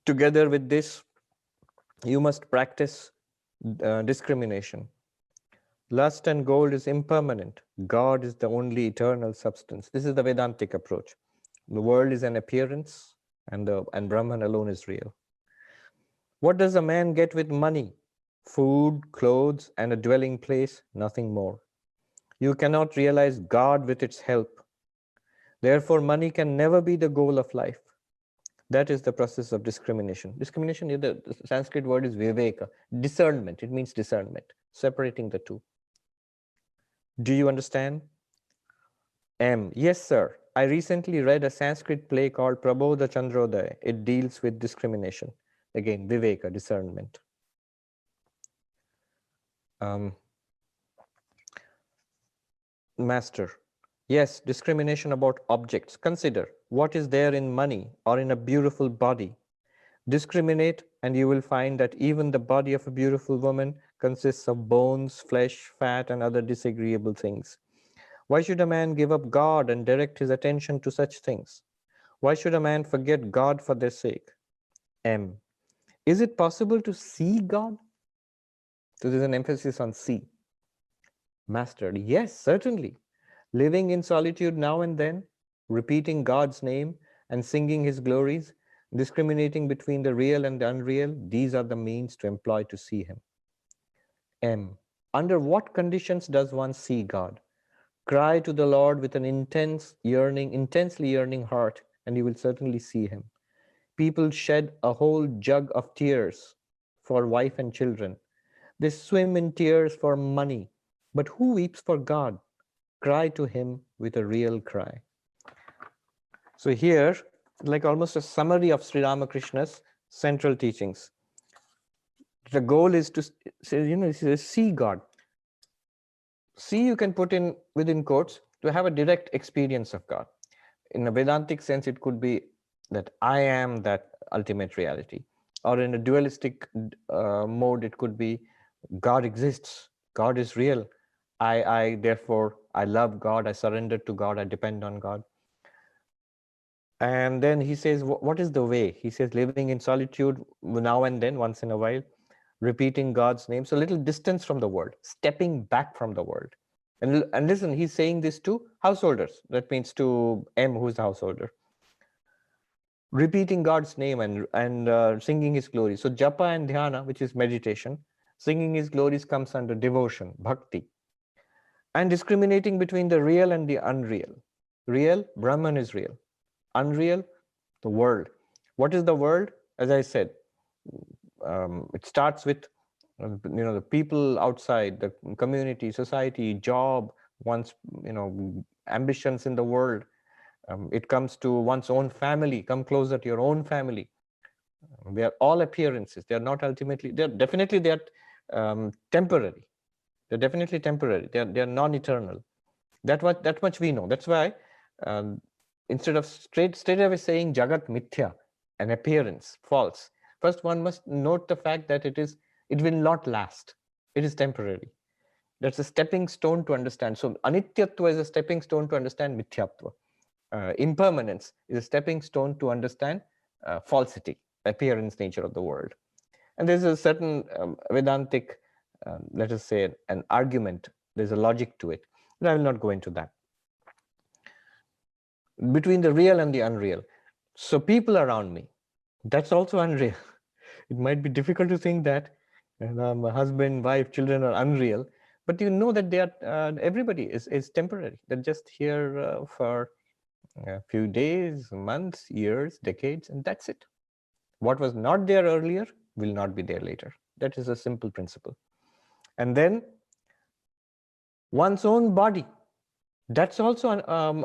Together with this, you must practice discrimination. Lust and gold is impermanent. God is the only eternal substance. This is the Vedantic approach. The world is an appearance, and Brahman alone is real. What does a man get with money? Food, clothes, and a dwelling place, nothing more. You cannot realize God with its help. Therefore, money can never be the goal of life. That is the process of discrimination. Discrimination, the Sanskrit word is viveka, discernment. It means discernment, separating the two. Do you understand? M. Yes, sir. I recently read a Sanskrit play called Prabodha Chandrodaya. It deals with discrimination. Again, viveka, discernment. Master. Yes, discrimination about objects. Consider what is there in money or in a beautiful body. Discriminate and you will find that even the body of a beautiful woman consists of bones, flesh, fat, and other disagreeable things. Why should a man give up God and direct his attention to such things? Why should a man forget God for their sake? M. Is it possible to see God? So there's an emphasis on see. Master. Yes, certainly. Living in solitude now and then, repeating God's name and singing his glories, discriminating between the real and the unreal, these are the means to employ to see him. M. Under what conditions does one see God? Cry to the Lord with an intensely yearning heart, and you will certainly see him. People shed a whole jug of tears for wife and children. They swim in tears for money. But who weeps for God? Cry to him with a real cry. So here, like almost a summary of Sri Ramakrishna's central teachings. The goal is to say, see God. See, you can put in within quotes, to have a direct experience of God. In a Vedantic sense, it could be that I am that ultimate reality. Or in a dualistic mode, it could be God exists, God is real. Therefore, I love God, I surrender to God, I depend on God. And then he says, what is the way? He says, living in solitude now and then, once in a while, repeating God's name. So a little distance from the world, stepping back from the world. And listen, he's saying this to householders. That means to M, who's the householder. Repeating God's name and singing his glories. So japa and dhyana, which is meditation, singing his glories comes under devotion, bhakti. And discriminating between the real and the unreal. Real, Brahman is real. Unreal, the world. What is the world? As I said, it starts with the people outside, the community, society, job, one's ambitions in the world. It comes to one's own family. Come closer to your own family. They are all appearances. They are not ultimately. They are temporary. They're definitely temporary. They are non-eternal. That much we know. That's why instead of straight away saying Jagat Mithya, an appearance, false, first one must note the fact that it will not last. It is temporary. That's a stepping stone to understand. So Anityatva is a stepping stone to understand Mithyatva. Impermanence is a stepping stone to understand falsity, appearance nature of the world. And there's a certain Vedantic, let us say, an argument. There's a logic to it. But I will not go into that. Between the real and the unreal. So people around me, that's also unreal. It might be difficult to think that my husband, wife, children are unreal, but you know that they are. Everybody is temporary. They're just here for a few days, months, years, decades, and that's it. What was not there earlier will not be there later. That is a simple principle. And then one's own body, that's also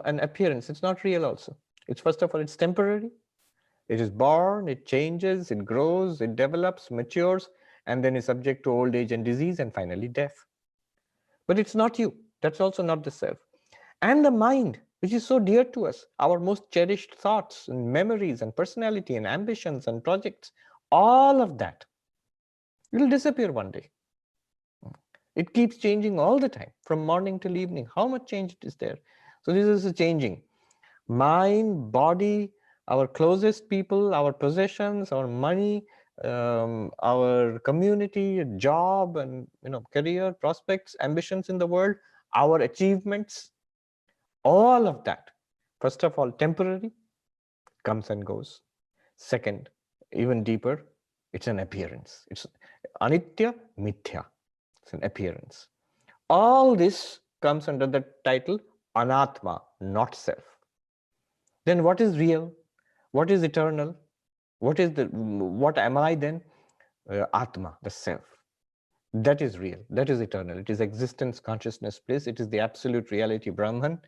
an appearance. It's not real also. It's first of all, it's temporary. It is born, it changes, it grows, it develops, matures, and then is subject to old age and disease, and finally death. But it's not you. That's also not the self. And the mind, which is so dear to us, our most cherished thoughts and memories and personality and ambitions and projects, all of that will disappear one day. It keeps changing all the time, from morning till evening. How much change is there? So this is a changing. Mind, body, our closest people, our possessions, our money, our community, job, and career, prospects, ambitions in the world, our achievements, all of that, first of all, temporary, comes and goes. Second, even deeper, it's an appearance. It's anitya mithya. It's an appearance. All this comes under the title anatma, not self. Then what is real? What is eternal? What am I then? Atma, the self. That is real. That is eternal. It is existence, consciousness, bliss. It is the absolute reality, Brahman.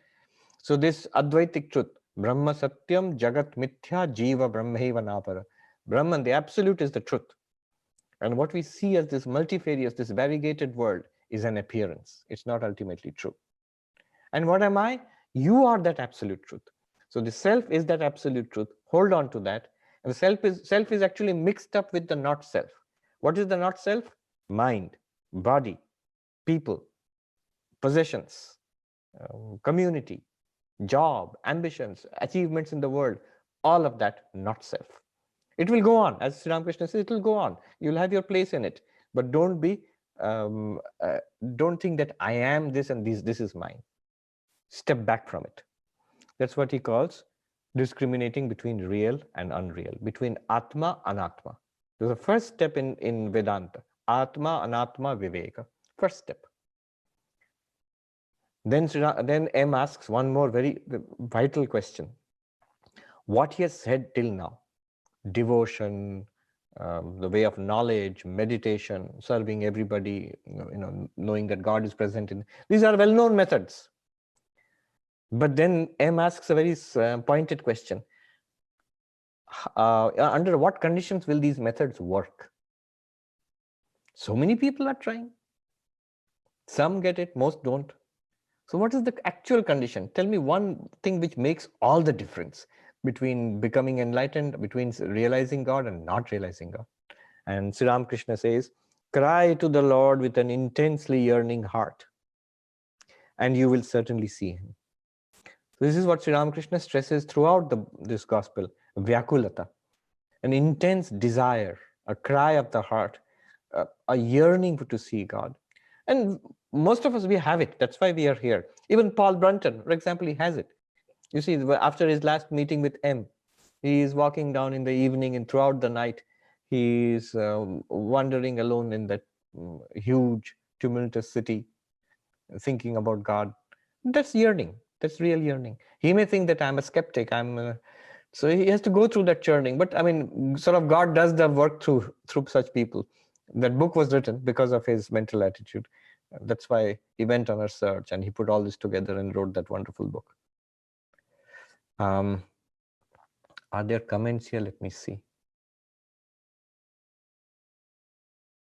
So this Advaitic truth, Brahma Satyam, Jagat Mithya, Jiva Brahmaiva Napara. Brahman, the absolute, is the truth. And what we see as this multifarious, this variegated world is an appearance. It's not ultimately true. And what am I? You are that absolute truth. So the self is that absolute truth. Hold on to that. And the self is actually mixed up with the not self. What is the not self? Mind, body, people, possessions, community, job, ambitions, achievements in the world, all of that not self. It will go on, as Sri Ramakrishna says, it will go on. You'll have your place in it, but don't think that I am this and this is mine. Step back from it. That's what he calls discriminating between real and unreal, between Atma and Anatma. So the first step in Vedanta, Atma, Anatma, Viveka. First step. Then M asks one more very vital question. What he has said till now, devotion, the way of knowledge, meditation, serving everybody, knowing that God is present in, these are well-known methods. But then M asks a very pointed question. Under what conditions will these methods work? So many people are trying. Some get it, most don't. So what is the actual condition? Tell me one thing which makes all the difference between becoming enlightened, between realizing God and not realizing God. And Sri Ramakrishna says, cry to the Lord with an intensely yearning heart, and you will certainly see him. So this is what Sri Ramakrishna stresses throughout this gospel, Vyakulata, an intense desire, a cry of the heart, a yearning to see God. And most of us, we have it. That's why we are here. Even Paul Brunton, for example, he has it. You see, after his last meeting with M, he is walking down in the evening, and throughout the night, he is wandering alone in that huge, tumultuous city, thinking about God. That's yearning. That's real yearning. He may think that I'm a skeptic. So he has to go through that churning. But I mean, sort of God does the work through such people. That book was written because of his mental attitude. That's why he went on a search and he put all this together and wrote that wonderful book. Are there comments here? Let me see.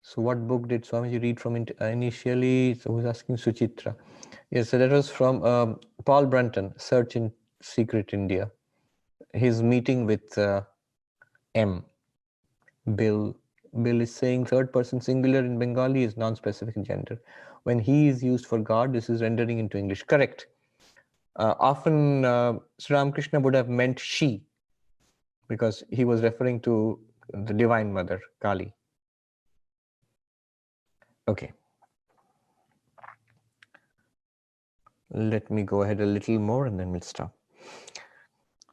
So what book did Swamiji read from initially? So who's asking? Suchitra. Yes, so that was from Paul Brunton, Search in Secret India. His meeting with M. Bill is saying third person singular in Bengali is non-specific gender. When he is used for God, this is rendering into English. Correct. Often Sri Ramakrishna would have meant she, because he was referring to the Divine Mother, Kali. Okay. Let me go ahead a little more and then we'll stop.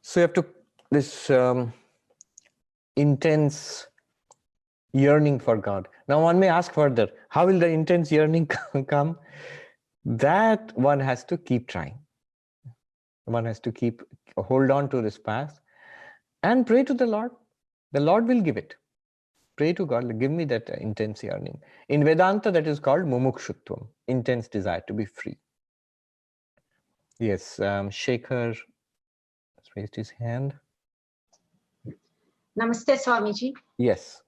So you have to, this intense yearning for God. Now one may ask further, how will the intense yearning come? That one has to keep trying. One has to hold on to this path and pray to the Lord. The Lord will give it. Pray to God, give me that intense yearning. In Vedanta, that is called mumukshutvam, intense desire to be free. Yes, Shekhar has raised his hand. Namaste, Swamiji. Yes.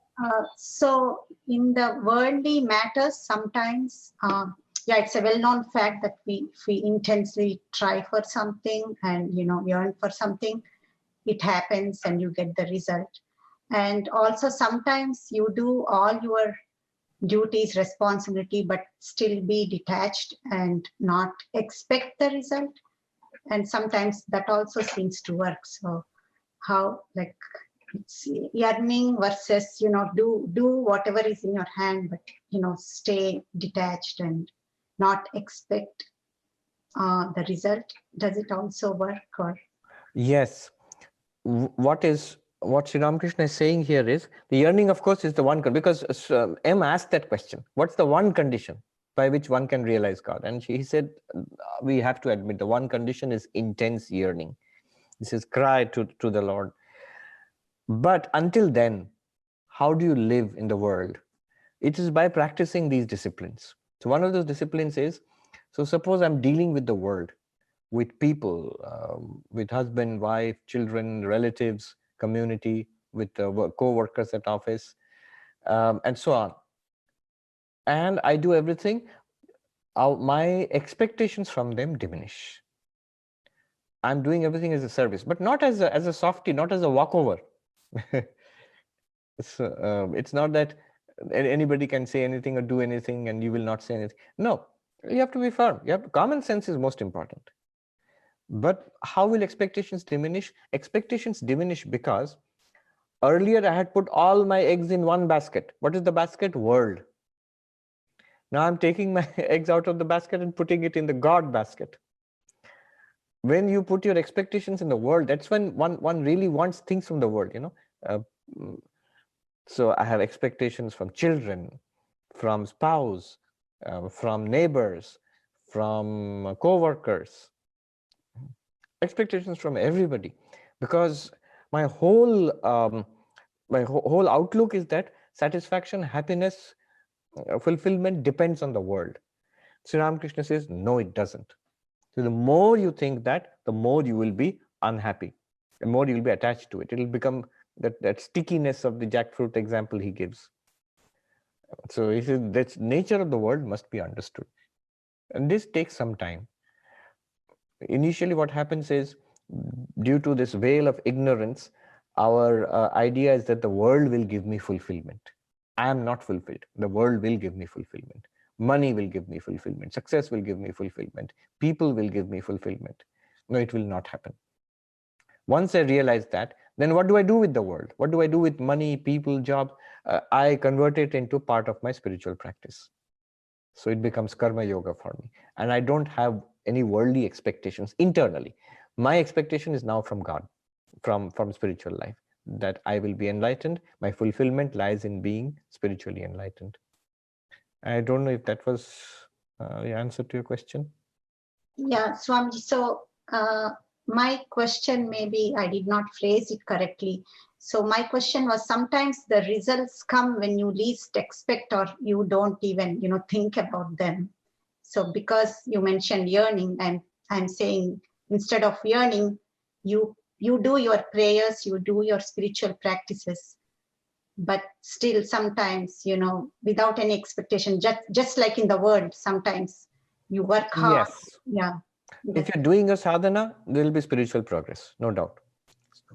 So in the worldly matters, sometimes, it's a well-known fact that we intensely try for something and, yearn for something, it happens and you get the result. And also sometimes you do all your duties, responsibility, but still be detached and not expect the result. And sometimes that also seems to work. So how, like, it's yearning versus, do whatever is in your hand, but, stay detached and not expect the result. Does it also work? Or yes. What is what Sri Ramakrishna is saying here is the yearning, of course, is the one, because M asked that question, what's the one condition by which one can realize God? And he said, we have to admit the one condition is intense yearning. This is cry to the Lord. But until then, how do you live in the world? It is by practicing these disciplines. So one of those disciplines is, so suppose I'm dealing with the world, with people, with husband, wife, children, relatives, community, with co-workers at office, and so on. And I do everything, my expectations from them diminish. I'm doing everything as a service, but not as a softie, not as a walkover. It's not that anybody can say anything or do anything and you will not say anything. No, you have to be firm. Common sense is most important. But how will expectations diminish? Expectations diminish because earlier I had put all my eggs in one basket. What is the basket? World. Now I'm taking my eggs out of the basket and putting it in the God basket. When you put your expectations in the world, that's when one really wants things from the world, So I have expectations from children, from spouse, from neighbors, from co-workers, expectations from everybody, because my whole outlook is that satisfaction, happiness, fulfillment depends on the world. Sri Ramakrishna says, no, it doesn't. So the more you think that, the more you will be unhappy, the more you will be attached to it. It will become that stickiness of the jackfruit example he gives. So he says that nature of the world must be understood. And this takes some time. Initially, what happens is, due to this veil of ignorance, our idea is that the world will give me fulfillment. I am not fulfilled. The world will give me fulfillment. Money will give me fulfillment. Success will give me fulfillment. People will give me fulfillment. No, it will not happen. Once I realize that, then what do I do with the world? What do I do with money, people, job? I convert it into part of my spiritual practice. So it becomes karma yoga for me. And I don't have any worldly expectations internally. My expectation is now from God, from spiritual life, that I will be enlightened. My fulfillment lies in being spiritually enlightened. I don't know if that was the answer to your question. Yeah, Swamiji. So my question, maybe I did not phrase it correctly. So my question was, sometimes the results come when you least expect, or you don't even, think about them. So because you mentioned yearning, I'm saying, instead of yearning, you do your prayers, you do your spiritual practices, but still sometimes, without any expectation, just like in the world, sometimes you work hard. Yes. Yeah. If you're doing a sadhana, there will be spiritual progress, no doubt.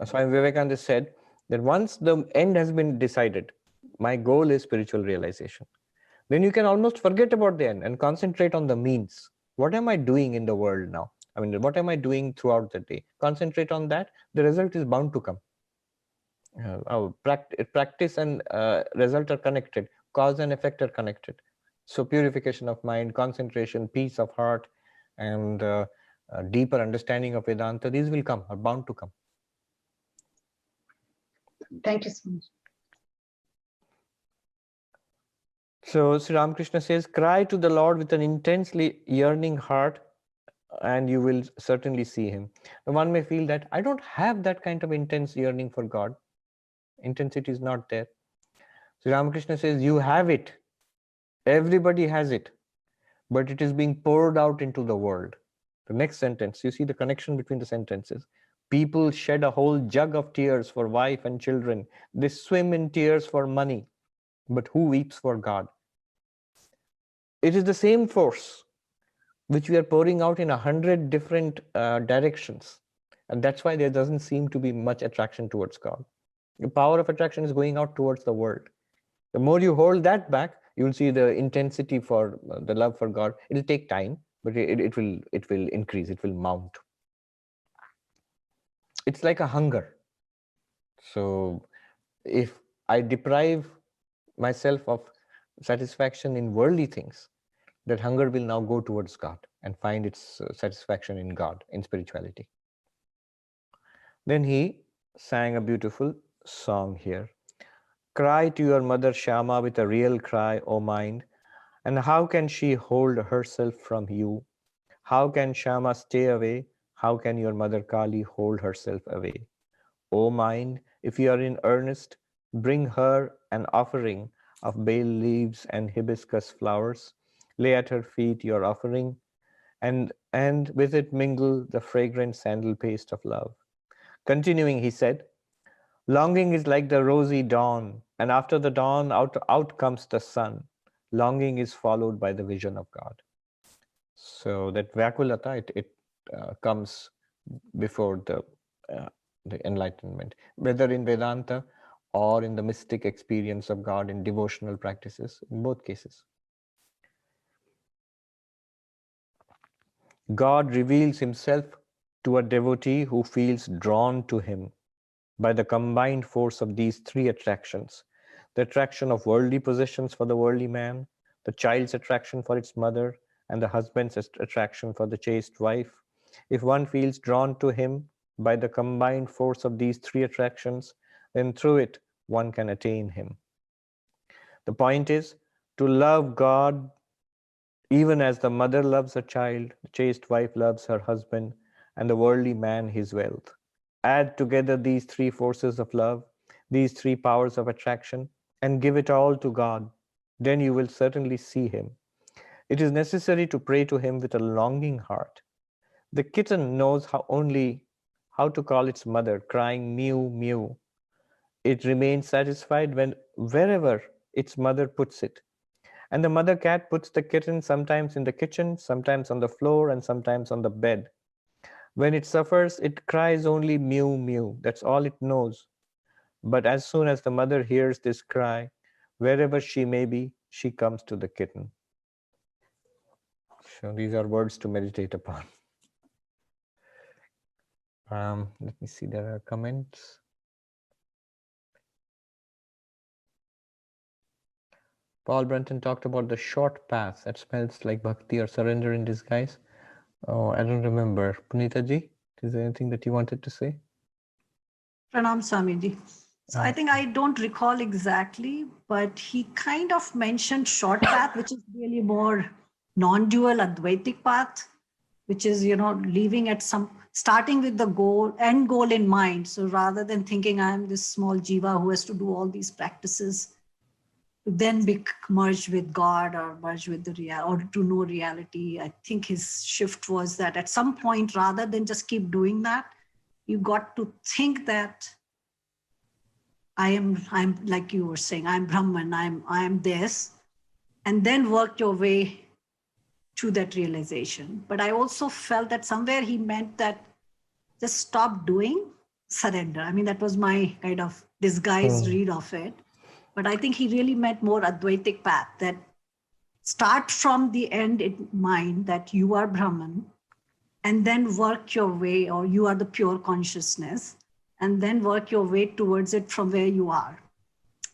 Swami Vivekananda said that once the end has been decided, my goal is spiritual realization, then you can almost forget about the end and concentrate on the means. What am I doing in the world now? I mean, what am I doing throughout the day? Concentrate on that. The result is bound to come. Our practice and result are connected. Cause and effect are connected. So purification of mind, concentration, peace of heart, and deeper understanding of Vedanta, these will come, are bound to come. Thank you so much. So Sri Ramakrishna says, cry to the Lord with an intensely yearning heart, and you will certainly see him. One may feel that I don't have that kind of intense yearning for God. Intensity is not there. Sri Ramakrishna says, you have it. Everybody has it, but it is being poured out into the world. The next sentence, you see the connection between the sentences. People shed a whole jug of tears for wife and children. They swim in tears for money. But who weeps for God? It is the same force which we are pouring out in 100 different directions. And that's why there doesn't seem to be much attraction towards God. The power of attraction is going out towards the world. The more you hold that back, you will see the intensity for the love for God. It will take time, but it will increase, it will mount. It's like a hunger. So if I deprive myself of satisfaction in worldly things, that hunger will now go towards God and find its satisfaction in God, in spirituality. Then he sang a beautiful song here. Cry to your mother Shyama with a real cry, O mind. And how can she hold herself from you? How can Shyama stay away? How can your mother Kali hold herself away? O mind, if you are in earnest, bring her an offering of bay leaves and hibiscus flowers. Lay at her feet your offering, and with it mingle the fragrant sandal paste of love. Continuing, he said, longing is like the rosy dawn, and after the dawn, out comes the sun. Longing is followed by the vision of God. So that Vyakulata, it comes before the enlightenment, whether in Vedanta or in the mystic experience of God in devotional practices, in both cases. God reveals himself to a devotee who feels drawn to him by the combined force of these three attractions: the attraction of worldly possessions for the worldly man, the child's attraction for its mother, and the husband's attraction for the chaste wife. If one feels drawn to him by the combined force of these three attractions, then through it one can attain him. The point is to love God even as the mother loves her child, the chaste wife loves her husband, and the worldly man his wealth. Add together these three forces of love, these three powers of attraction, and give it all to God. Then you will certainly see him. It is necessary to pray to him with a longing heart. The kitten knows only how to call its mother, crying mew, mew. It remains satisfied wherever its mother puts it. And the mother cat puts the kitten sometimes in the kitchen, sometimes on the floor, and sometimes on the bed. When it suffers, it cries only mew, mew. That's all it knows. But as soon as the mother hears this cry, wherever she may be, she comes to the kitten. So these are words to meditate upon. Let me see, there are comments. Paul Brunton talked about the short path that smells like bhakti or surrender in disguise. Oh, I don't remember. Punita ji, is there anything that you wanted to say? Pranam Swamiji. So I think I don't recall exactly, but he kind of mentioned short path, which is really more non-dual Advaitic path, which is, leaving at starting with the end goal in mind. So rather than thinking I'm this small jiva who has to do all these practices, to then be merged with God or merged with the real, or to know reality. I think his shift was that at some point, rather than just keep doing that, you got to think that I'm like you were saying, I'm Brahman, I'm this, and then work your way to that realization. But I also felt that somewhere he meant that just stop doing, surrender. I mean, that was my kind of disguised read of it. But I think he really meant more Advaitic path, that start from the end in mind that you are Brahman, and then work your way, or you are the pure consciousness, and then work your way towards it from where you are,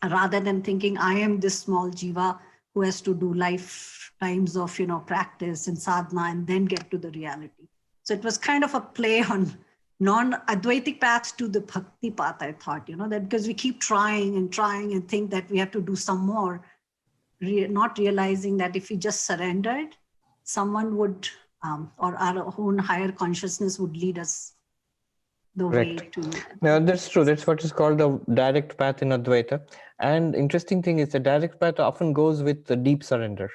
rather than thinking I am this small jiva who has to do lifetimes of practice and sadhana and then get to the reality. So it was kind of a play on non-Advaitic path to the bhakti path, I thought, that because we keep trying and think that we have to do some more, not realizing that if we just surrendered, someone would, or our own higher consciousness would lead us the way to. No, that's true. That's what is called the direct path in Advaita. And interesting thing is the direct path often goes with the deep surrender.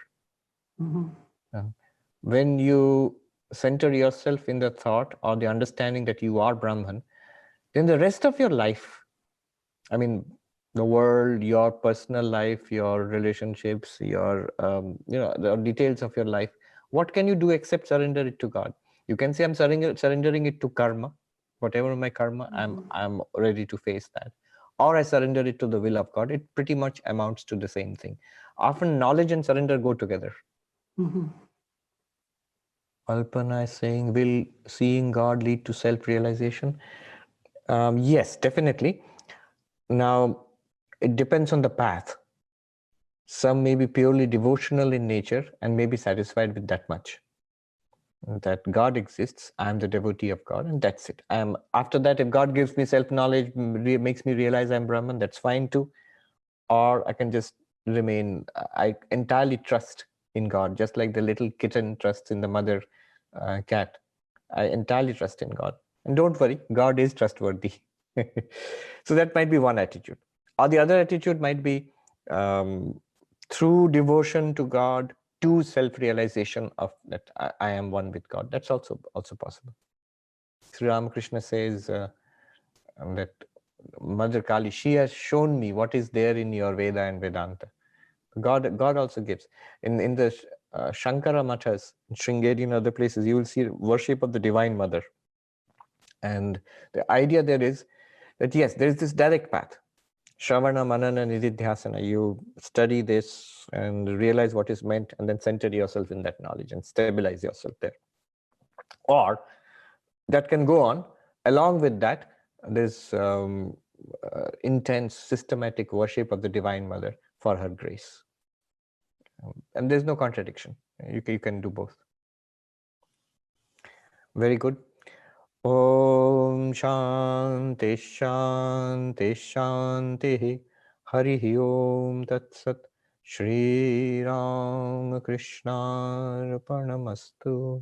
When you center yourself in the thought or the understanding that you are Brahman, then the rest of your life, I mean, the world, your personal life, your relationships, your, the details of your life, what can you do except surrender it to God? You can say, I'm surrendering it to karma. Whatever my karma, I'm ready to face that. Or I surrender it to the will of God. It pretty much amounts to the same thing. Often knowledge and surrender go together. Alpana is saying, will seeing God lead to self-realization? Yes, definitely. Now, it depends on the path. Some may be purely devotional in nature and may be satisfied with that much. that God exists, I am the devotee of God, and that's it. After that, if God gives me self-knowledge, makes me realize I'm Brahman, that's fine too. Or I can just remain, I entirely trust in God, just like the little kitten trusts in the mother cat. I entirely trust in God. And don't worry, God is trustworthy. So that might be one attitude. Or the other attitude might be through devotion to God, to self-realization of that I am one with God. That's also possible. Sri Ramakrishna says that Mother Kali, she has shown me what is there in your Veda and Vedanta. God also gives. In the Shankara Mathas, in Sringeri and other places, you will see worship of the Divine Mother. And the idea there is that yes, there is this direct path. Shravana, Manana, Nididhyasana. You study this and realize what is meant, and then center yourself in that knowledge and stabilize yourself there. Or that can go on. Along with that, there's intense, systematic worship of the Divine Mother for her grace. And there's no contradiction. You can do both. Very good. Om Shanti Shanti Shanti Hari Om Tat Sat Sri Ramakrishna Arpanamastu.